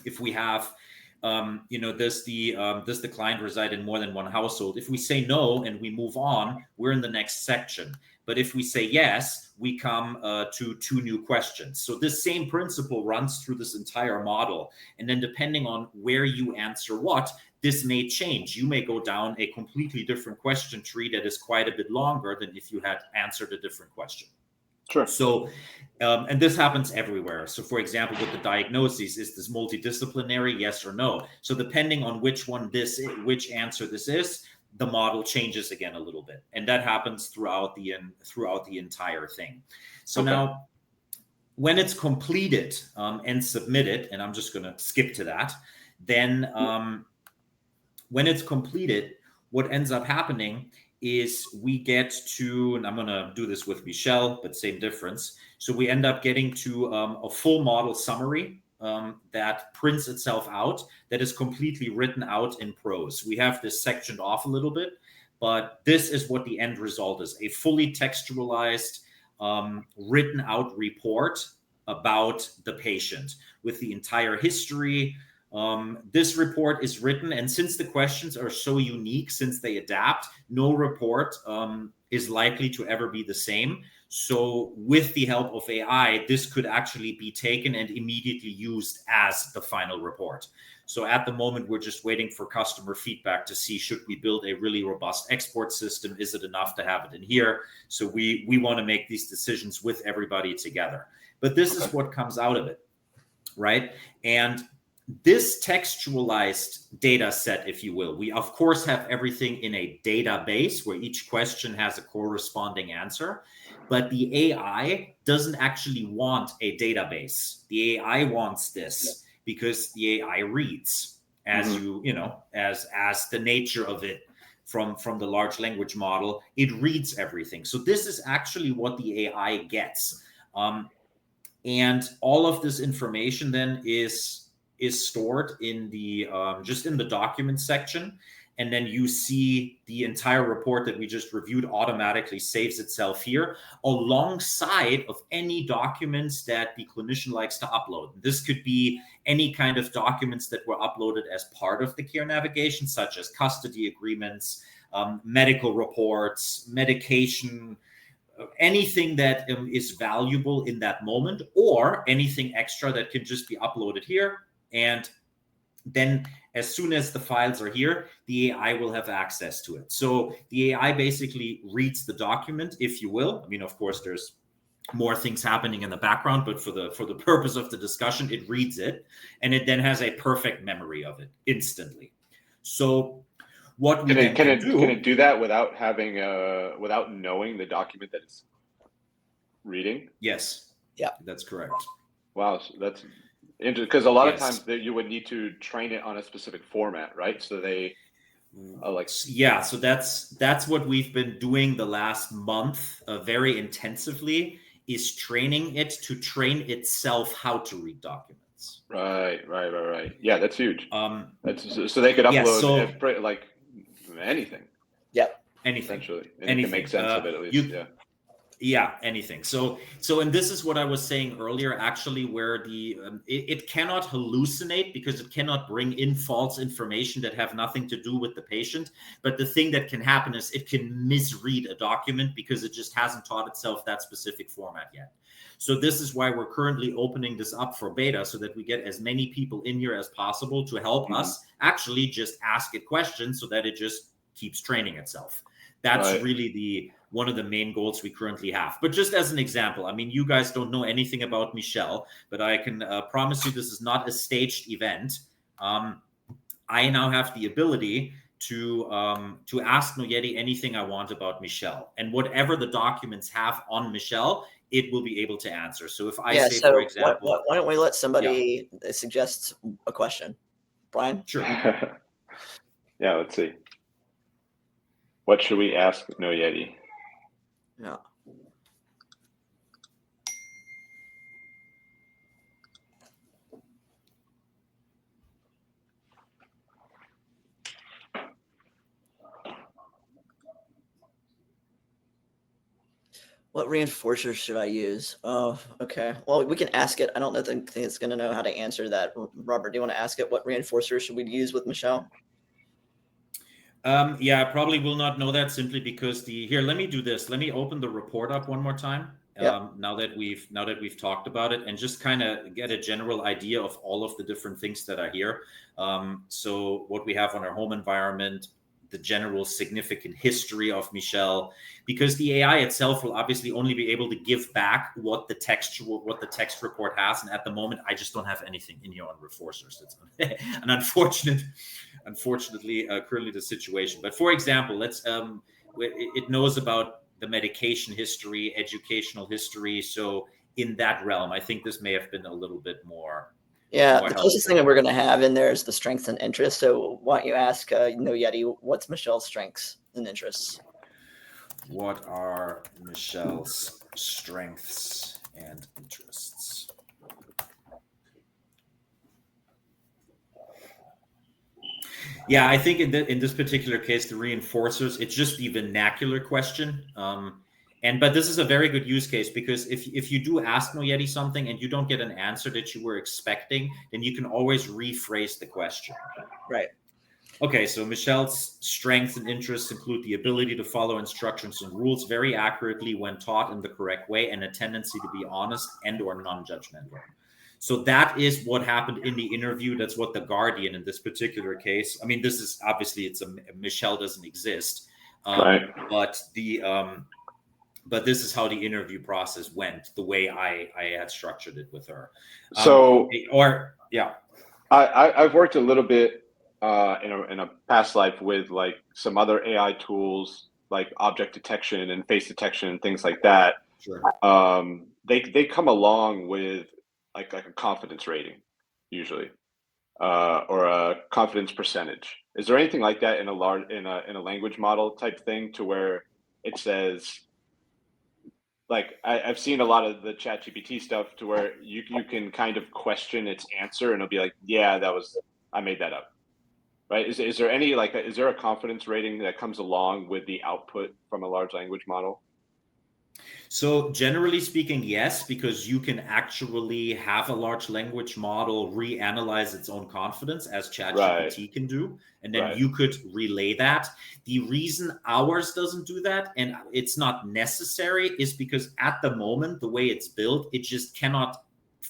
Speaker 4: if we have does the client reside in more than one household? If we say no and we move on, we're in the next section. But if we say yes, we come to 2 new questions. So this same principle runs through this entire model. And then depending on where you answer what, this may change. You may go down a completely different question tree that is quite a bit longer than if you had answered a different question.
Speaker 2: Sure.
Speaker 4: So, and this happens everywhere. So, for example, with the diagnoses, is this multidisciplinary? Yes or no? So, depending on which answer this is, the model changes again a little bit, and that happens throughout the entire thing. So now, when it's completed and submitted, and I'm just going to skip to that, then when it's completed, what ends up happening is we get to, and I'm going to do this with Michelle, but same difference. So we end up getting to a full model summary that prints itself out, that is completely written out in prose. We have this sectioned off a little bit, but this is what the end result is: a fully textualized, written out report about the patient with the entire history. This report is written, and since the questions are so unique, since they adapt, no report is likely to ever be the same. So with the help of AI, this could actually be taken and immediately used as the final report. So at the moment, we're just waiting for customer feedback to see, should we build a really robust export system? Is it enough to have it in here? So we want to make these decisions with everybody together. But this is what comes out of it, right? And this textualized data set, if you will, we of course have everything in a database where each question has a corresponding answer, but the AI doesn't actually want a database. The AI wants this because the AI reads, as as the nature of it from the large language model, it reads everything. So this is actually what the AI gets. And all of this information then is stored in the just in the documents section, and then you see the entire report that we just reviewed automatically saves itself here alongside of any documents that the clinician likes to upload. This could be any kind of documents that were uploaded as part of the care navigation, such as custody agreements, medical reports, medication, anything that is valuable in that moment, or anything extra that can just be uploaded here. And then as soon as the files are here, the AI will have access to it. So the AI basically reads the document, if you will. I mean, of course, there's more things happening in the background, but for the purpose of the discussion, it reads it, and it then has a perfect memory of it instantly. So what we
Speaker 2: can it do that without having without knowing the document that it's reading?
Speaker 4: Yes.
Speaker 3: Yeah,
Speaker 4: that's correct.
Speaker 2: Wow, so that's interesting, because a lot of times that you would need to train it on a specific format, right? So they
Speaker 4: so that's what we've been doing the last month very intensively, is training it to train itself how to read documents.
Speaker 2: Right. Yeah, that's huge. That's so they could upload like anything.
Speaker 3: Yep.
Speaker 4: Anything.
Speaker 2: Essentially. And anything. You can make sense of it at least.
Speaker 4: Yeah, anything. So and this is what I was saying earlier, actually, where the it cannot hallucinate because it cannot bring in false information that have nothing to do with the patient. But the thing that can happen is it can misread a document because it just hasn't taught itself that specific format yet. So this is why we're currently opening this up for beta, so that we get as many people in here as possible to help us actually just ask it questions so that it just keeps training itself. That's really one of the main goals we currently have. But just as an example, I mean, you guys don't know anything about Michelle, but I can promise you this is not a staged event. I now have the ability to ask Knowetic anything I want about Michelle, and whatever the documents have on Michelle, it will be able to answer. So if I say, for example,
Speaker 3: why don't we let somebody suggest a question? Brian?
Speaker 4: Sure.
Speaker 2: Yeah, let's see. What should we ask Knowetic?
Speaker 3: Yeah. What reinforcers should I use? Oh, okay. Well, we can ask it. I don't think it's going to know how to answer that. Robert, do you want to ask it what reinforcers should we use with Michelle?
Speaker 4: Yeah, I probably will not know that, simply because let me do this. Let me open the report up one more time. Now that we've talked about it, and just kind of get a general idea of all of the different things that are here. So what we have on our home environment, the general significant history of Michelle, because the AI itself will obviously only be able to give back what the text report has, and at the moment I just don't have anything in here on reinforcers. It's an unfortunately currently the situation. But for example, let's it knows about the medication history, educational history. So in that realm, I think this may have been a little bit more.
Speaker 3: Yeah, the closest thing that we're going to have in there is the strengths and interests. So why don't you ask Knowetic, what's Michelle's strengths and interests?
Speaker 4: What are Michelle's strengths and interests? Yeah, I think in this particular case, the reinforcers, it's just the vernacular question. But this is a very good use case, because if you do ask Knowetic something and you don't get an answer that you were expecting, then you can always rephrase the question.
Speaker 3: Right.
Speaker 4: Okay, so Michelle's strengths and interests include the ability to follow instructions and rules very accurately when taught in the correct way, and a tendency to be honest and or non-judgmental. So that is what happened in the interview. That's what the Guardian in this particular case. I mean, this is obviously Michelle doesn't exist,
Speaker 2: Right.
Speaker 4: but this is how the interview process went. The way I had structured it with her.
Speaker 2: I've worked a little bit in a past life with like some other AI tools like object detection and face detection and things like that.
Speaker 4: Sure.
Speaker 2: They come along with like a confidence rating usually, or a confidence percentage. Is there anything like that in a language model type thing to where it says, like I've seen a lot of the ChatGPT stuff to where you can kind of question its answer and it'll be like, yeah, I made that up. Right? Is there any is there a confidence rating that comes along with the output from a large language model?
Speaker 4: So generally speaking, yes, because you can actually have a large language model reanalyze its own confidence as ChatGPT can do, and then you could relay that. The reason ours doesn't do that, and it's not necessary, is because at the moment, the way it's built, it just cannot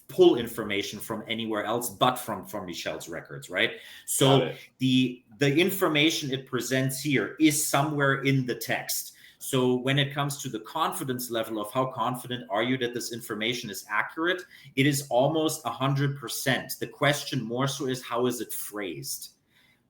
Speaker 4: pull information from anywhere else but from Michelle's records, right? So the information it presents here is somewhere in the text. So when it comes to the confidence level of how confident are you that this information is accurate, it is almost 100%. The question more so is, how is it phrased?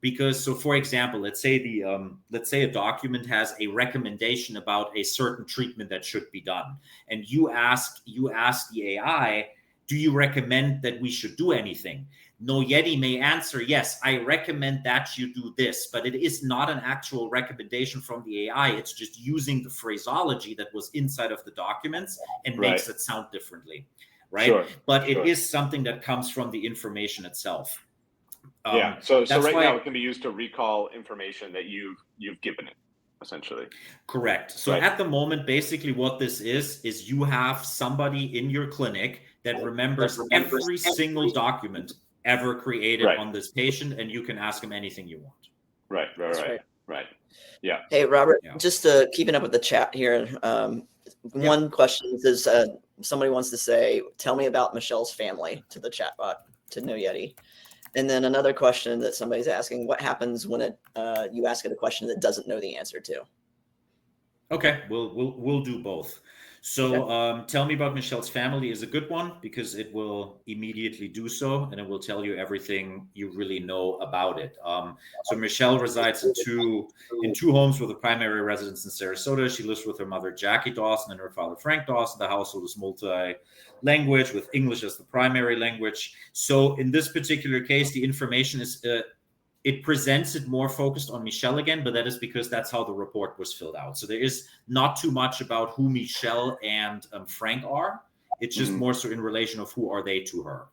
Speaker 4: Because, so for example, let's say a document has a recommendation about a certain treatment that should be done, and you ask the AI, do you recommend that we should do anything? Knowetic may answer, yes, I recommend that you do this, but it is not an actual recommendation from the AI. It's just using the phraseology that was inside of the documents and makes it sound differently, right?
Speaker 2: Sure,
Speaker 4: but it is something that comes from the information itself.
Speaker 2: So right now it can be used to recall information that you've given it, essentially.
Speaker 4: Correct. So at the moment, basically what this is you have somebody in your clinic that remembers every single document ever created on this patient, and you can ask them anything you want.
Speaker 2: Right. Yeah.
Speaker 3: Hey, Robert, just keeping up with the chat here. One question is, somebody wants to say, tell me about Michelle's family, to the chatbot, to Knowetic. And then another question that somebody's asking, what happens when you ask it a question that doesn't know the answer to?
Speaker 4: Okay, we'll do both. So tell me about Michelle's family is a good one because it will immediately do so, and it will tell you everything you really know about it. So Michelle resides in two homes with a primary residence in Sarasota. She lives with her mother, Jackie Dawson, and her father, Frank Dawson. The household is multi-language with English as the primary language. So in this particular case, the information is it presents it more focused on Michelle again, but that is because that's how the report was filled out. So there is not too much about who Michelle and Frank are. It's just more so in relation of who are they to her.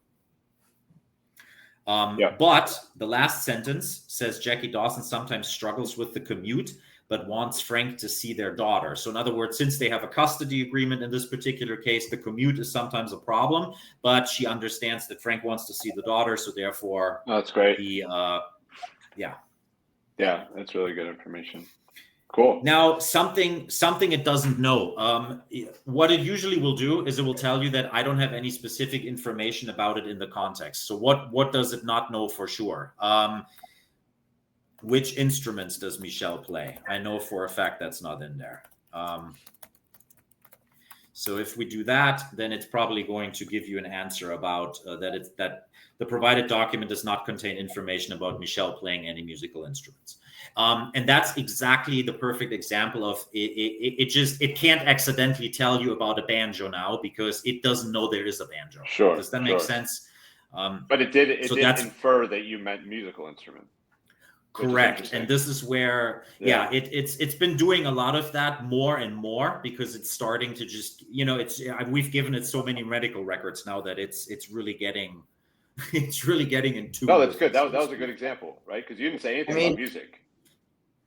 Speaker 4: But the last sentence says Jackie Dawson sometimes struggles with the commute, but wants Frank to see their daughter. So in other words, since they have a custody agreement in this particular case, the commute is sometimes a problem, but she understands that Frank wants to see the daughter. So therefore,
Speaker 2: that's great. Yeah, that's really good information. Cool.
Speaker 4: Now, something it doesn't know. What it usually will do is it will tell you that I don't have any specific information about it in the context. So what does it not know for sure? Which instruments does Michelle play? I know for a fact that's not in there. So if we do that, then it's probably going to give you an answer about that the provided document does not contain information about Michelle playing any musical instruments. And that's exactly the perfect example of it can't accidentally tell you about a banjo now because it doesn't know there is a banjo.
Speaker 2: Sure.
Speaker 4: Does that make sense?
Speaker 2: But it did infer that you meant musical instrument.
Speaker 4: Correct. And this is where, it's been doing a lot of that more and more because it's starting to just, we've given it so many medical records now that it's really getting into.
Speaker 2: No, that's good. That was a good example, right? Because you didn't say anything about music.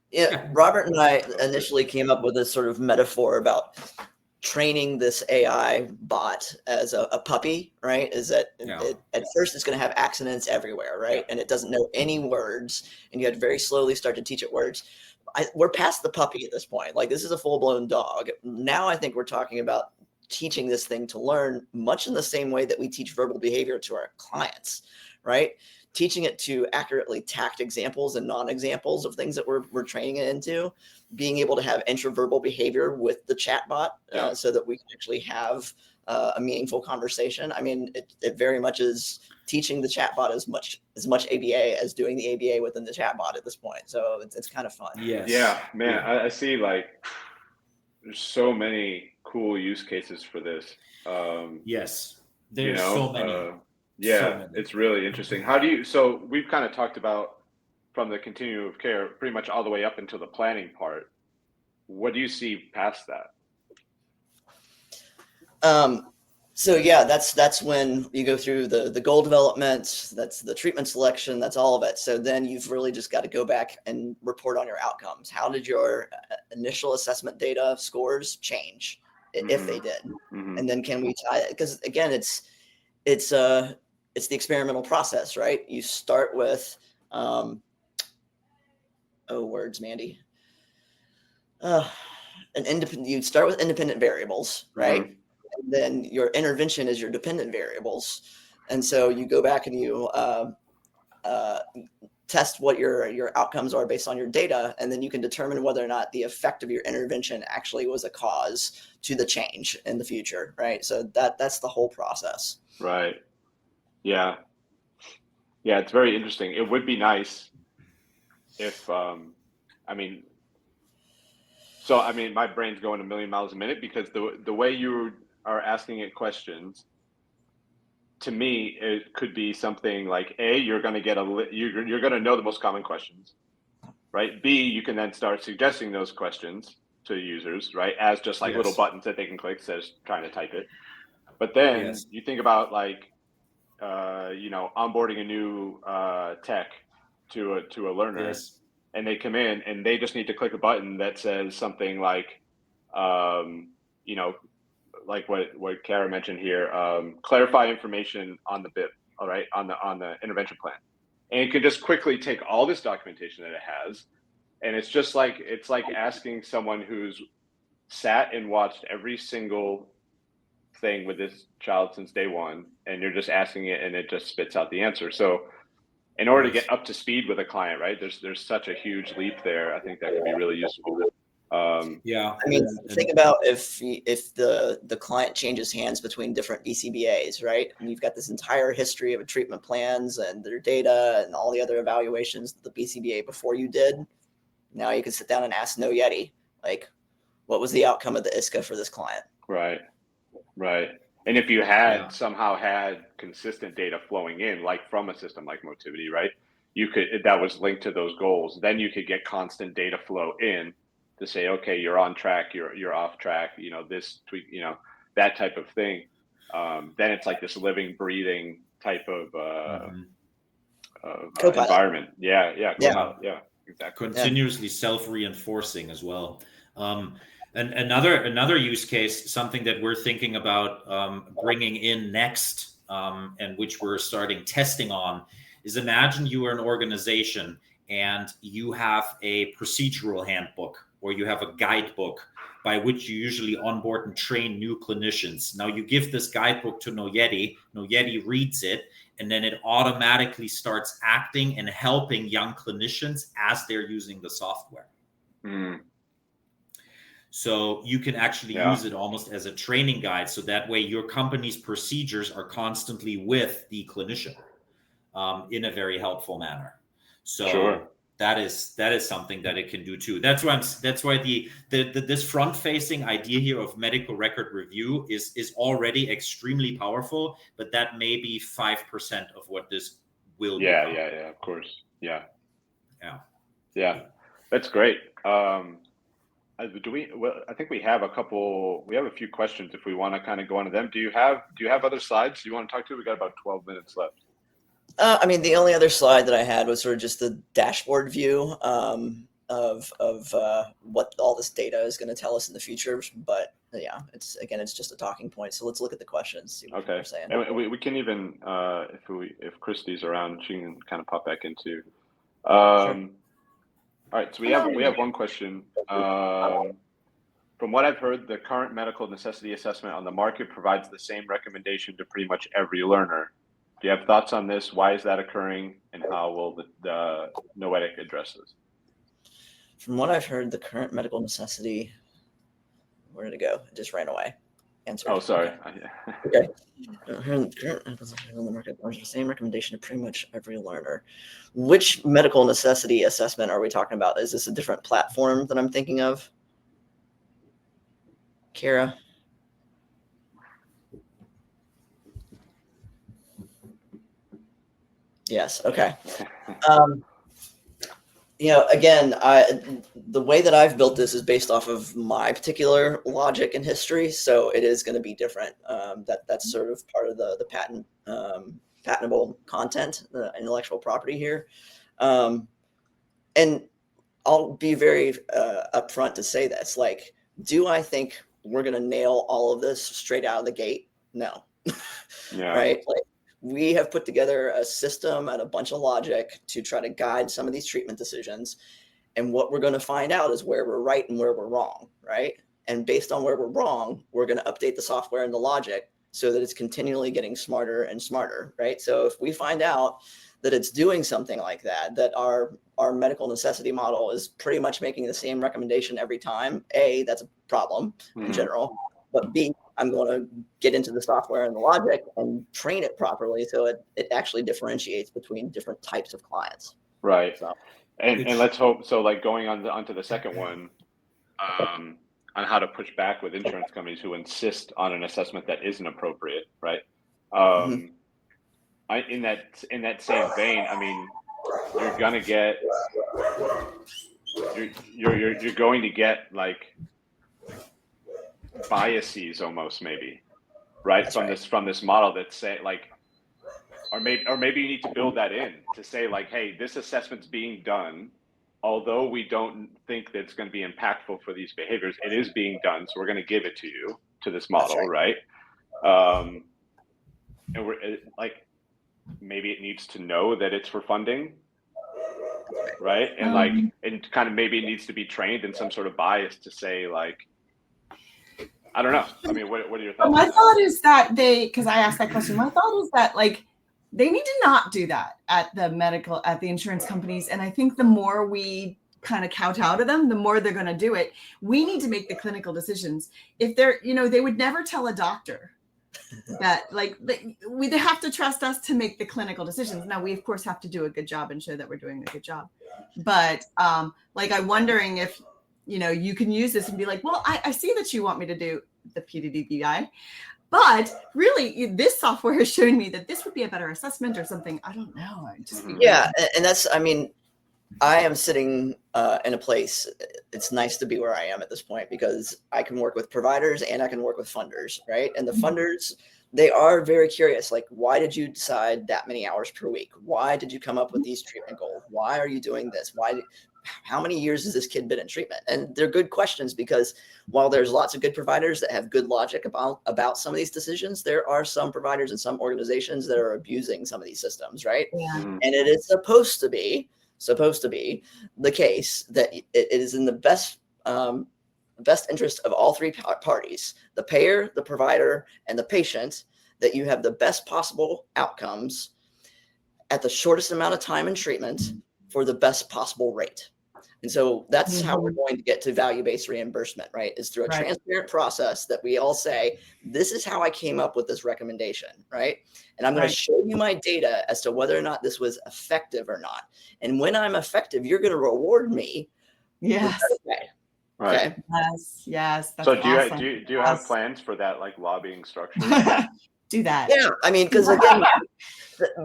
Speaker 3: Yeah, Robert and I initially came up with this sort of metaphor about training this AI bot as a puppy, right, is that at first it's going to have accidents everywhere, right? And it doesn't know any words, and you have to very slowly start to teach it words. We're past the puppy at this point. Like, this is a full-blown dog. Now I think we're talking about teaching this thing to learn much in the same way that we teach verbal behavior to our clients, right? Teaching it to accurately tact examples and non-examples of things that we're training it into, being able to have intraverbal behavior with the chatbot so that we can actually have a meaningful conversation. I mean, it very much is teaching the chatbot as much ABA as doing the ABA within the chatbot at this point. So it's kind of fun.
Speaker 2: Yes. Yeah, man, I see, like, there's so many cool use cases for this.
Speaker 4: Yes, there's so many.
Speaker 2: It's really interesting. So we've kind of talked about from the continuum of care pretty much all the way up into the planning part. What do you see past that?
Speaker 3: So yeah, that's when you go through the goal development, that's the treatment selection, that's all of it. So then you've really just got to go back and report on your outcomes. How did your initial assessment data scores change, if they did? And then can we tie it? Because again, it's the experimental process, right? You start with, words, Mandy. You start with independent variables, right? And then your intervention is your dependent variables. And so you go back and you test what your outcomes are based on your data, and then you can determine whether or not the effect of your intervention actually was a cause to the change in the future, right? So that's the whole process.
Speaker 2: Right. Yeah. Yeah, it's very interesting. It would be nice if, my brain's going a million miles a minute because the way you are asking it questions, to me, it could be something like, A, you're going to get you're going to know the most common questions, right? B, you can then start suggesting those questions to users, right? As just like little buttons that they can click, says trying to type it. But then you think about like, onboarding a new tech to a learner, and they come in and they just need to click a button that says something like, like what Kara mentioned here, clarify information on the BIP, all right, on the intervention plan, and you can just quickly take all this documentation that it has, and it's like asking someone who's sat and watched every single thing with this child since day one, and you're just asking it and it just spits out the answer. So in order to get up to speed with a client, right, there's such a huge leap there. I think that could be really useful.
Speaker 3: I mean, think about if the client changes hands between different BCBAs, right? And you've got this entire history of treatment plans and their data and all the other evaluations that the BCBA before you did. Now you can sit down and ask Knowetic, like, what was the outcome of the ISCA for this client?
Speaker 2: Right. And if you had somehow had consistent data flowing in, like from a system like Motivity, right, that was linked to those goals, then you could get constant data flow in to say, okay, you're on track, you're off track, this tweak, that type of thing. Then it's like this living, breathing type of environment. Yeah, exactly.
Speaker 4: Continuously self-reinforcing as well. And another use case, something that we're thinking about bringing in next, and which we're starting testing on, is imagine you are an organization and you have a procedural handbook or you have a guidebook by which you usually onboard and train new clinicians. Now you give this guidebook to Knowetic reads it, and then it automatically starts acting and helping young clinicians as they're using the software. So you can actually use it almost as a training guide. So that way your company's procedures are constantly with the clinician in a very helpful manner. So that is something that it can do too. That's why this front-facing idea here of medical record review is already extremely powerful, but that may be 5% of what this will be.
Speaker 2: Yeah, of course. Yeah. That's great. I think we have a few questions if we want to kind of go into them. Do you have other slides you want to talk to? We got about 12 minutes left.
Speaker 3: The only other slide that I had was sort of just the dashboard view of what all this data is going to tell us in the future. But it's just a talking point. So let's look at the questions. See what
Speaker 2: Okay.
Speaker 3: they're saying.
Speaker 2: And we can even, if Christy's around, she can kind of pop back into. All right. So we have one question. From what I've heard, the current medical necessity assessment on the market provides the same recommendation to pretty much every learner. Do you have thoughts on this? Why is that occurring, and how will the Knowetic address this?
Speaker 3: From what I've heard, the current medical necessity, where did it go? It just ran away. Answer.
Speaker 2: Oh, sorry.
Speaker 3: Okay. Current on the market provides the same recommendation to pretty much every learner. Which medical necessity assessment are we talking about? Is this a different platform that I'm thinking of? Kara? Yes. Okay. Again, the way that I've built this is based off of my particular logic and history, so it is going to be different. That's sort of part of the patentable content, the intellectual property here. And I'll be very upfront to say this. Like, do I think we're going to nail all of this straight out of the gate? No.
Speaker 2: Yeah.
Speaker 3: Right? Like, we have put together a system and a bunch of logic to try to guide some of these treatment decisions. And what we're going to find out is where we're right and where we're wrong, right? And based on where we're wrong, we're going to update the software and the logic so that it's continually getting smarter and smarter, right? So if we find out that it's doing something like that, that our medical necessity model is pretty much making the same recommendation every time, A, that's a problem in general. But B, I'm going to get into the software and the logic and train it properly so it actually differentiates between different types of clients.
Speaker 2: Right. So, and let's hope, so like going onto the second one, on how to push back with insurance companies who insist on an assessment that isn't appropriate, right? In that same vein, I mean, you're going to get like biases almost, maybe, right? From this model that say like, or maybe you need to build that in to say like, hey, this assessment's being done, although we don't think that it's going to be impactful for these behaviors, it is being done, so we're going to give it to you, to this model, right? And we're like, maybe it needs to know that it's for funding, right? And like, and kind of maybe it needs to be trained in some sort of bias to say like, I don't know. I mean, what are your thoughts?
Speaker 1: My thought is that because I asked that question, my thought is that like they need to not do that at the insurance companies. And I think the more we kind of kowtow to them, the more they're going to do it. We need to make the clinical decisions. If they're, they would never tell a doctor that like they have to trust us to make the clinical decisions. Now we of course have to do a good job and show that we're doing a good job. But like I'm wondering if you can use this and be like, well, I see that you want me to do the PDDBI, but really this software has shown me that this would be a better assessment or something. I don't know.
Speaker 3: And that's, I mean, I am sitting in a place, it's nice to be where I am at this point because I can work with providers and I can work with funders, right? And the funders, they are very curious. Like, why did you decide that many hours per week? Why did you come up with these treatment goals? Why are you doing this? How many years has this kid been in treatment? And they're good questions because while there's lots of good providers that have good logic about some of these decisions, there are some providers and some organizations that are abusing some of these systems, right?
Speaker 1: Yeah.
Speaker 3: And it is supposed to be the case that it is in the best interest of all three parties, the payer, the provider, and the patient, that you have the best possible outcomes at the shortest amount of time in treatment for the best possible rate. And so that's how we're going to get to value-based reimbursement, right? Is through a transparent process that we all say, this is how I came up with this recommendation, right? And I'm going to show you my data as to whether or not this was effective or not. And when I'm effective, you're going to reward me.
Speaker 1: Yes.
Speaker 3: Okay.
Speaker 2: Right.
Speaker 3: Okay.
Speaker 1: Yes. That's
Speaker 2: so do
Speaker 1: awesome.
Speaker 2: you have plans for that like lobbying structure?
Speaker 1: do that.
Speaker 3: Yeah, I mean, because again,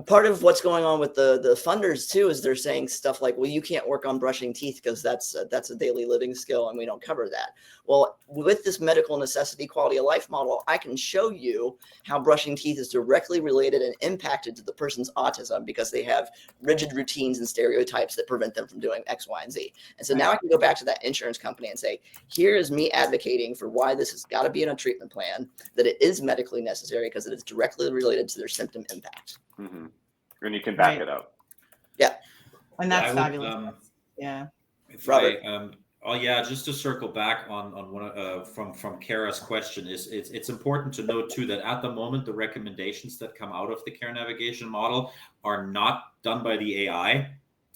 Speaker 3: part of what's going on with the funders too is they're saying stuff like, well, you can't work on brushing teeth because that's a daily living skill and we don't cover that. Well, with this medical necessity quality of life model, I can show you how brushing teeth is directly related and impacted to the person's autism because they have rigid routines and stereotypes that prevent them from doing X, Y, and Z. And so now I can go back to that insurance company and say, here is me advocating for why this has got to be in a treatment plan, that it is medically necessary because it is directly related to their symptom impact.
Speaker 2: Mm-hmm. And you can back it up.
Speaker 3: Yeah.
Speaker 1: And that's fabulous. Yeah.
Speaker 3: Robert.
Speaker 4: Just to circle back on one from Kara's question, it's important to note too that at the moment the recommendations that come out of the care navigation model are not done by the AI.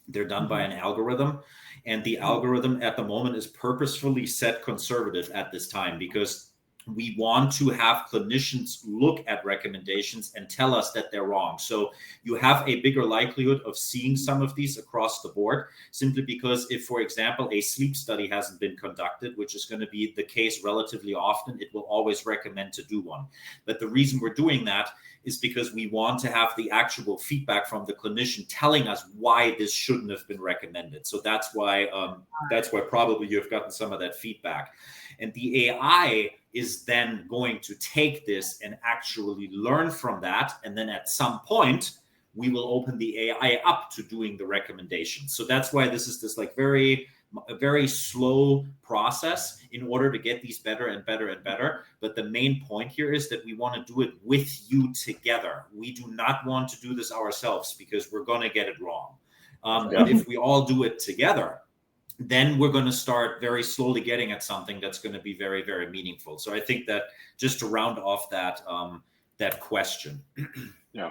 Speaker 4: They're done by an algorithm, and the algorithm at the moment is purposefully set conservative at this time because we want to have clinicians look at recommendations and tell us that they're wrong. So you have a bigger likelihood of seeing some of these across the board, simply because if, for example, a sleep study hasn't been conducted, which is going to be the case relatively often, it will always recommend to do one. But the reason we're doing that is because we want to have the actual feedback from the clinician telling us why this shouldn't have been recommended. So that's why probably you've gotten some of that feedback. And the AI is then going to take this and actually learn from that. And then at some point, we will open the AI up to doing the recommendations. So that's why this is this like very slow process in order to get these better and better and better. But the main point here is that we want to do it with you together. We do not want to do this ourselves because we're going to get it wrong. But if we all do it together, then we're going to start very slowly getting at something that's going to be very, very meaningful. So I think that just to round off that question.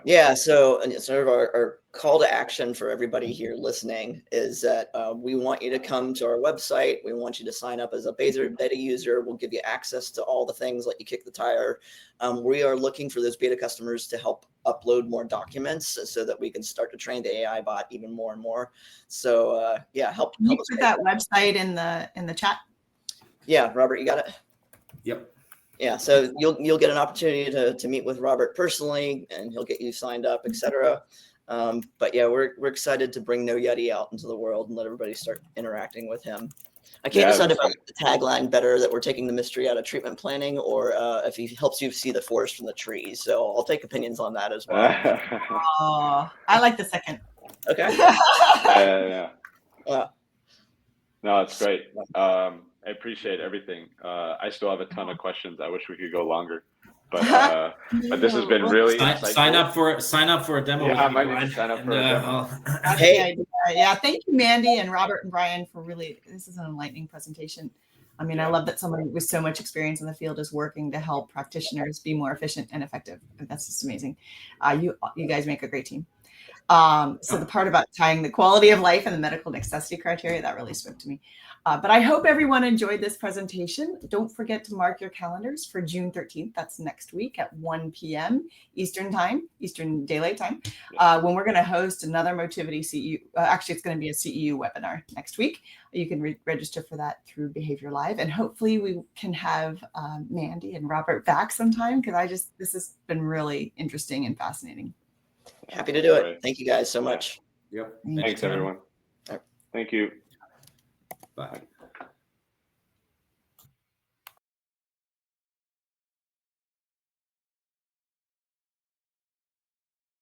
Speaker 3: Yeah. So sort of our call to action for everybody here listening is that we want you to come to our website. We want you to sign up as a beta user. We'll give you access to all the things, let you kick the tire. We are looking for those beta customers to help upload more documents so that we can start to train the AI bot even more and more. So help
Speaker 1: Can you
Speaker 3: us
Speaker 1: put that website in the chat? Yeah,
Speaker 3: Robert, you got it?
Speaker 4: Yep.
Speaker 3: Yeah, so you'll get an opportunity to meet with Robert personally, and he'll get you signed up, etc. But yeah, we're excited to bring No Yeti out into the world and let everybody start interacting with him. I can't decide if I like the tagline better, that we're taking the mystery out of treatment planning, or if he helps you see the forest from the trees. So I'll take opinions on that as well.
Speaker 1: I like the second.
Speaker 3: Okay.
Speaker 2: No, it's great. I appreciate everything. I still have a ton of questions. I wish we could go longer, but this has been really insightful.
Speaker 4: Sign up for a demo.
Speaker 2: Yeah, I might need to sign up for a demo.
Speaker 1: Hey, yeah, thank you, Mandy and Robert and Brian, for this is an enlightening presentation. I mean, I love that somebody with so much experience in the field is working to help practitioners be more efficient and effective. That's just amazing. You guys make a great team. So the part about tying the quality of life and the medical necessity criteria, that really spoke to me. But I hope everyone enjoyed this presentation. Don't forget to mark your calendars for June 13th. That's next week at 1 p.m. Eastern Daylight Time, when we're going to host another Motivity CEU. Actually, it's going to be a CEU webinar next week. You can register for that through Behavior Live. And hopefully we can have Mandy and Robert back sometime, because this has been really interesting and fascinating.
Speaker 3: Happy to do it. Thank you guys so much.
Speaker 2: Yep. Thanks, everyone. Thank you.
Speaker 4: Bye.